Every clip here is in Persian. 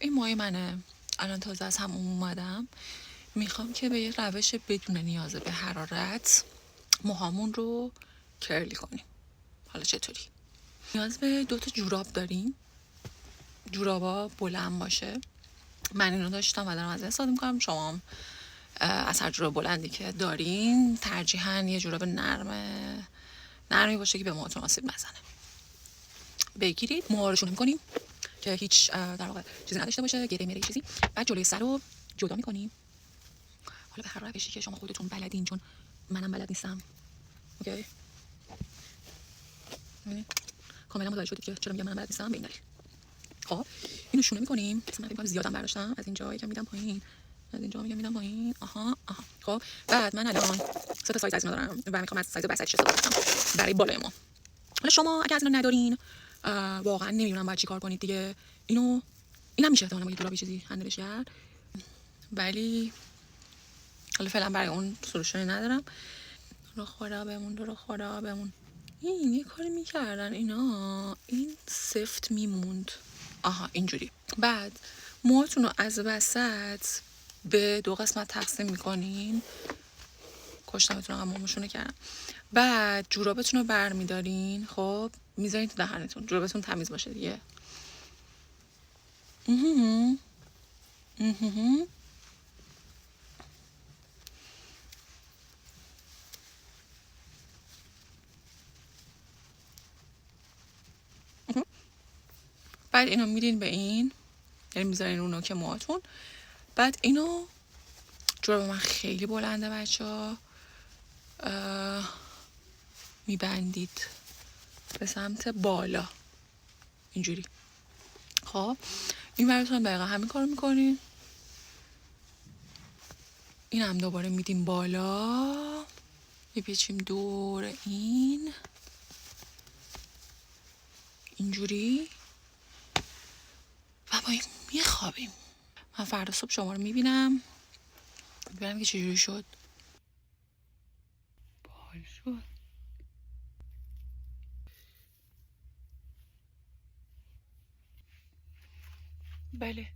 این مایه منه. الان تازه از هم اومدم. میخوام که به یه روش بدون نیاز به حرارت موهامون رو کرلی کنیم. حالا چطوری؟ نیاز به 2 تا جوراب داریم. جورابا بلند باشه. من اینو داشتم و دارم از این استفاده میکنم. شما هم از هر جوراب بلندی که دارین ترجیحاً یه جوراب نرمی باشه که به موهاتون آسیب نزنه. بگیرید، موها رو شونه میکنیم که هیچ در واقع چیزی نداشته باشه، گره میره چیزی. بعد جلوی سر رو جدا میکنیم. حالا به هر روشی که شما خودتون بلدین، چون منم بلد نیستم. اوکی؟ کاملا متوجه شدید که چرا میگم منم بلد نیستم به این دلیل. خب اینو شونه میکنیم. من فکر کنم زیادم برداشتم. از اینجا یکم میدم پایین، از اینجا میدم پایین. آها. خب بعد من الان 3 تا سایز از اینا دارم و میخوام از سایز وسطش استفاده کنم برای بالای ما. حالا شما اگه از اینا ندارین، واقعا نمیدونم باید چیکار کنید دیگه. اینم میشه احتمالاً با یه جورابی چیزی هندلش کرد، ولی حالا فعلا برای اون سولوشنی ندارم. رو خدا بمون. این یه کاری میکردن اینا، این سفت میموند. اینجوری. بعد موهاتون رو از وسط به 2 قسمت تقسیم میکنین. کشتمتون رو موهاشونو کردم. بعد جورابتون رو برمیدارین. خب میذارین تو دهنتون. جورابتون تمیز باشه دیگه. بعد اینو میدین به این، یعنی میذارین رو نوک موهاتون. بعد اینو، جوراب من خیلی بلنده بچه‌ها، میبندید به سمت بالا اینجوری. خب این براتون دقیقا همین کارو میکنین. این هم دوباره میدیم بالا، میپیچیم دور این اینجوری و با این میخوابیم. من فردا صبح شما رو میبینم، ببینم که چجوری شد. باحال شد. بله،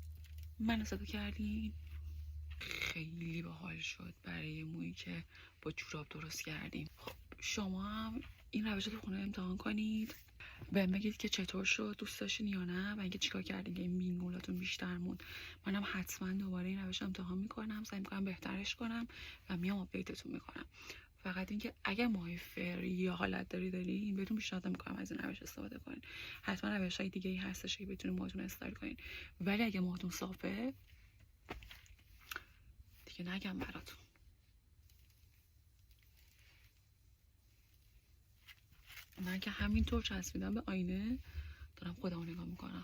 منو صدا کردین. خیلی باحال شد برای مویی که با جوراب درست کردیم. خب شما هم این روش رو تو خونه امتحان کنید، بهم بگید که چطور شد، دوست داشتین یا نه، و اینکه چیکار کردین که این بینگولاتون بیشتر موند. منم حتما دوباره این روش امتحان میکنم، سعی میکنم بهترش کنم و میام آپدیتتون میکنم. فقط اینکه اگر موهای فری یا حالت دارین بهتون پیشنهاد میکنم از این روش استفاده کنین. حتما روش‌های دیگه‌ای هستش که بتونین موهاتون استایل کنین، ولی اگه موهاتون صافه دیگه نگم براتون. من که همینطور چسبیدم به آینه دارم خودمو نگاه میکنم.